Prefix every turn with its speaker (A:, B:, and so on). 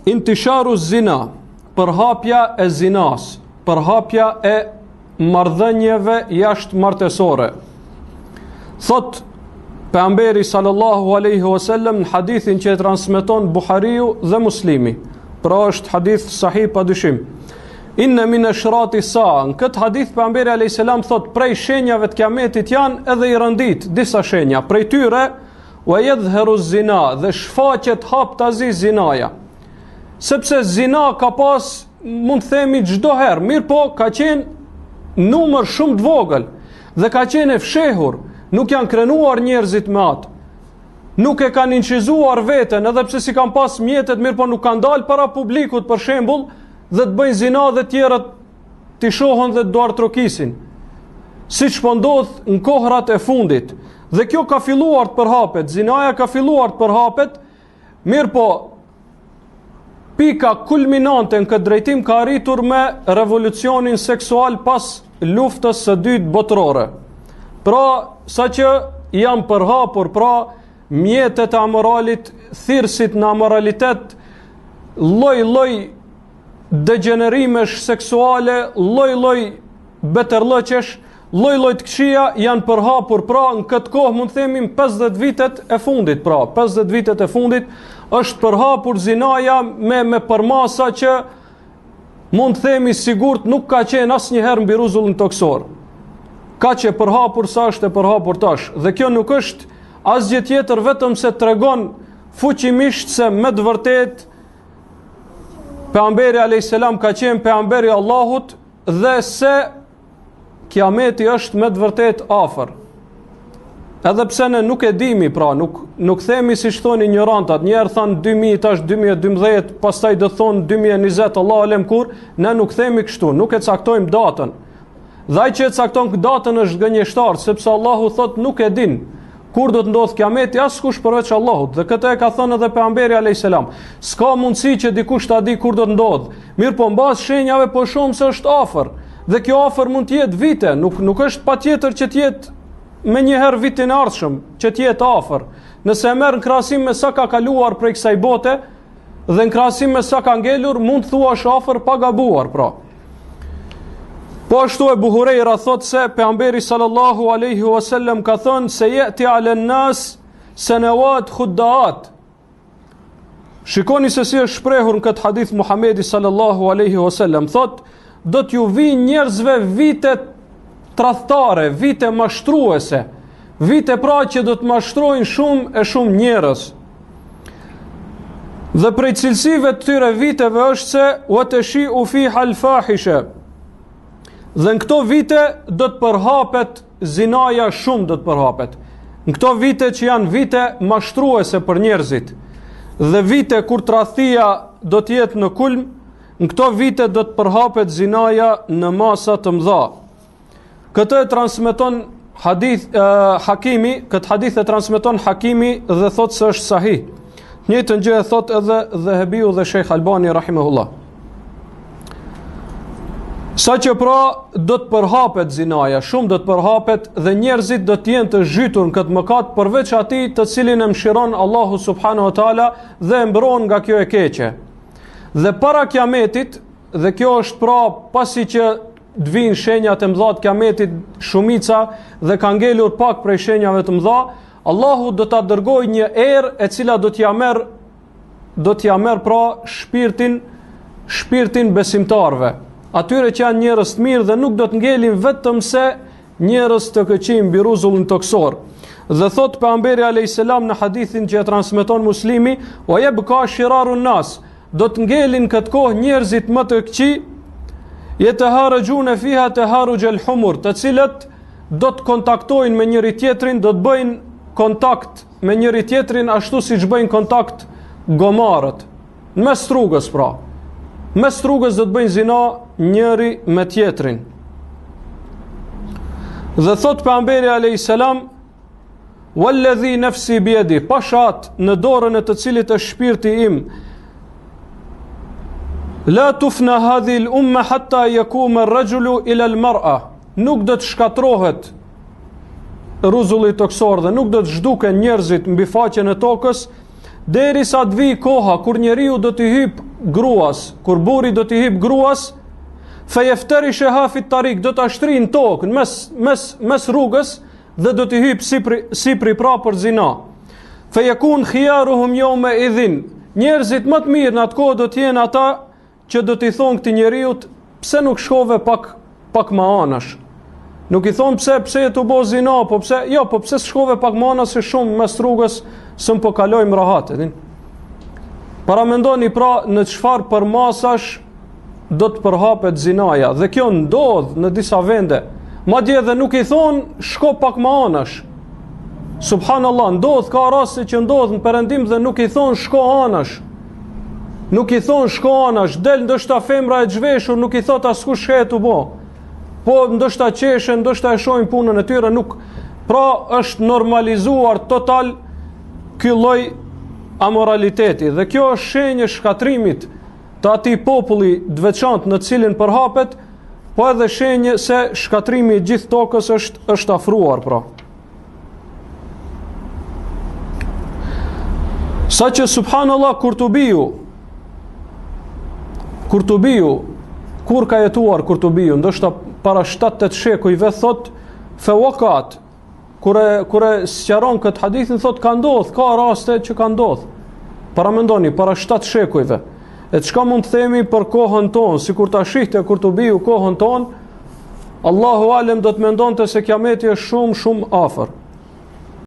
A: intisharu zina, përhapja e zinas, përhapja e marrëdhënieve jashtë martesore. Thot pejgamberi sallallahu alaihi wasallam në hadithin që e transmeton Buhariu dhe Muslimi, pra është hadith sahih pa dyshim. Inna min ashrati saa, në këtë hadith pejgamberi alayhis salam thot prej shenjave të kiametit janë edhe i rëndit disa shenja, prej tyre wa yadhharu zina, dhe shfaqet haptazi zinaja. Sepse zina ka pas, mund të themi çdo herë, mirë po ka qenë numër shumë të vogël dhe ka qenë e fshehur, nuk janë krenuar njerëzit me atë. Nuk e kanë incizuar veten, edhe pse si kanë pas mjetet, mirë po nuk kanë dalë para publikut për shembull dhe të bëjnë zina dhe tjerët t'i shohën dhe duar trokisin. Siç po ndodh në kohrat e fundit. Dhe kjo ka filluar të përhapet, zinaja ka filluar të përhapet, mirë po pika kulminante në këtë drejtim ka arritur me revolucionin seksual pas luftës së dytë botërore. Pra, saqë janë përhapur, pra mjetet e amoralit, thirrësit në amoralitet, lloj-lloj degenerimesh seksuale, lloj-lloj betërllëqesh, lloj-lloj të këqija janë përhapur. Pra në këtë kohë mund të themi 50 vitet e fundit, pra 50 vitet e fundit është përhapur zinaja me përmasa që mund të themi sigurt nuk ka qenë asnjëherë mbi rrezullin toksor. Ka që përhapur sa është e përhapur tash. Dhe kjo nuk është asgjë tjetër vetëm se tregon fuqimisht se me të vërtetë pejgamberi alayhis salam ka qenë pejgamberi i Allahut dhe se kiameti është me të vërtetë afër. Edhe pse ne nuk e dimi, pra nuk themi siç thonë ignorantat, njerë thanë 2000, tash 2012, pastaj do thonë 2020, Allahu alem kur, ne nuk themi kështu, nuk e caktojmë datën. Dhe ai që e cakton datën është gënjeshtar, sepse Allahu thot nuk e din kur do të ndodh kiameti askush përveç Allahut. Dhe këtë e ka thënë edhe pejgamberi alayhis salam. S'ka mundësi që dikush ta di kur do të ndodh. Mirë po mbas shenjave po shohim se është afër. Dhe kjo afër mund të jetë vite, nuk është patjetër që të jetë me njëherë vitin e ardhshëm, që të jetë afër. Nëse e merr në krahasim me sa ka kaluar prej kësaj bote dhe në krahasim me sa ka ngelur, mund të thuash afër pa gabuar, pra. Po ashtu e Buhurejra thot se pejgamberi sallallahu alaihi wasallam ka thënë se yati ala nas sanawat khuddaat. Shikoni se si është shprehur në këtë hadith Muhamedi sallallahu alaihi wasallam, thot do t'ju vinë njerëzve vite tradhtare, vite mashtruese, vite pra që do të mashtrojnë shumë e shumë njerëz. Dhe prej cilësive të tyre viteve është se wa tashi'u fiha al-fahisha. Dhe në këto vite do të përhapet zinaja, shumë do të përhapet. Në këto vite që janë vite mashtruese për njerëzit dhe vite kur tradhtia do të jetë në kulm, në këto vite do të përhapet zinaja në masa të mëdha. Këtë e transmeton Hakimi, këtë hadith e transmeton Hakimi dhe thot se është sahih. Njëjtën gjë e thot edhe Dhahabiu dhe Sheikh Albani rahimahullah. Sa që pra do të përhapet zinaja, shumë do të përhapet dhe njerëzit do të jenë të zhytur në këtë mëkat përveç atij të cilin e mëshiron Allahu subhanahu wa taala dhe e mbron nga kjo e keqe. Dhe para kiametit, dhe kjo është pra pasi që të vinë shenjat e mëdha të kiametit shumica dhe ka ngelur pak prej shenjave të mëdha, Allahu do ta dërgojë një erë e cila do t'ja merr pra shpirtin besimtarve. Atyre që janë njerëz të mirë dhe nuk do të ngelin vetëm se njerëz të këqij mbi rrezullin toksor. Dhe thot pejgamberi alayhis salam në hadithin që e transmeton Muslimi, wa yabqa shirarun nas, do të ngelin këtë kohë njerëzit më të këqij, yataharajuna fiha taharuj al-humur, të cilët do të kontaktojnë me njëri tjetrin, do të bëjnë kontakt me njëri tjetrin ashtu siç bëjnë kontakt gomarët, në mes rrugës pra. Mes rrugës do të bëjnë zina njëri me tjetrin. Dhe thot pejgamberi alayhis salam, walladhi nafsi biyadi, pashat në dorën e të cilit është shpirti im, la tufna hadhihi al-umma hatta yakuma ar-rajulu ila al-mar'a, nuk do të shkatrohet rruzulli toksor dhe nuk do të zhduken njerëzit mbi faqen e tokës derisa të vijë koha kur njeriu do të hyjë gruas, kur burri do t'i hip gruas, fe jefteri shehafit tarik, do t'a shtrin tokën mes rrugës dhe do t'i hip sipri pra për zina. Fe jekun khijaruhum jo me idhin, njerëzit më të mirë në atë kohë do t'jenë ata që do t'i thonë këti njeriut, pse nuk shkove pak ma anash. Nuk i thonë pse e të bo zina, po pse shkove pak ma anash, se shumë mes rrugës së më po kalojmë rahat. Para mendoni pra në çfarë për masash do të përhapet zinaja, dhe kjo ndodh në disa vende, madje edhe nuk i thonë shko pak ma anash. Subhanallah, ndodh, ka raste që ndodh në perëndim dhe nuk i thonë shko anash. Nuk i thonë shko anash, del ndoshta femra e zhveshur, nuk i thot askush shket u bo. Po ndoshta qeshen, ndoshta e shohin punën e tyre, nuk. Pra është normalizuar total ky lloj amoraliteti, dhe kjo është shenjë shkatrimit të atij populli të veçantë në cilin përhapet, po edhe shenjë se shkatrimi i gjithë tokës është afruar pra. Saqë subhanallah Kurtubiu, kur ka jetuar Kurtubiu, ndoshta para 7-8 shekujve, thot fe wakat, kur e sqaron këtë hadithin, thot ka ndodh, ka raste që ka ndodh. Para mendoni, para 7 shekujve. E çka mund të themi për kohën tonë, sikur ta shihte Kurtubiu kohën tonë, Allahu alem do të mendonte se kiameti është shumë afër.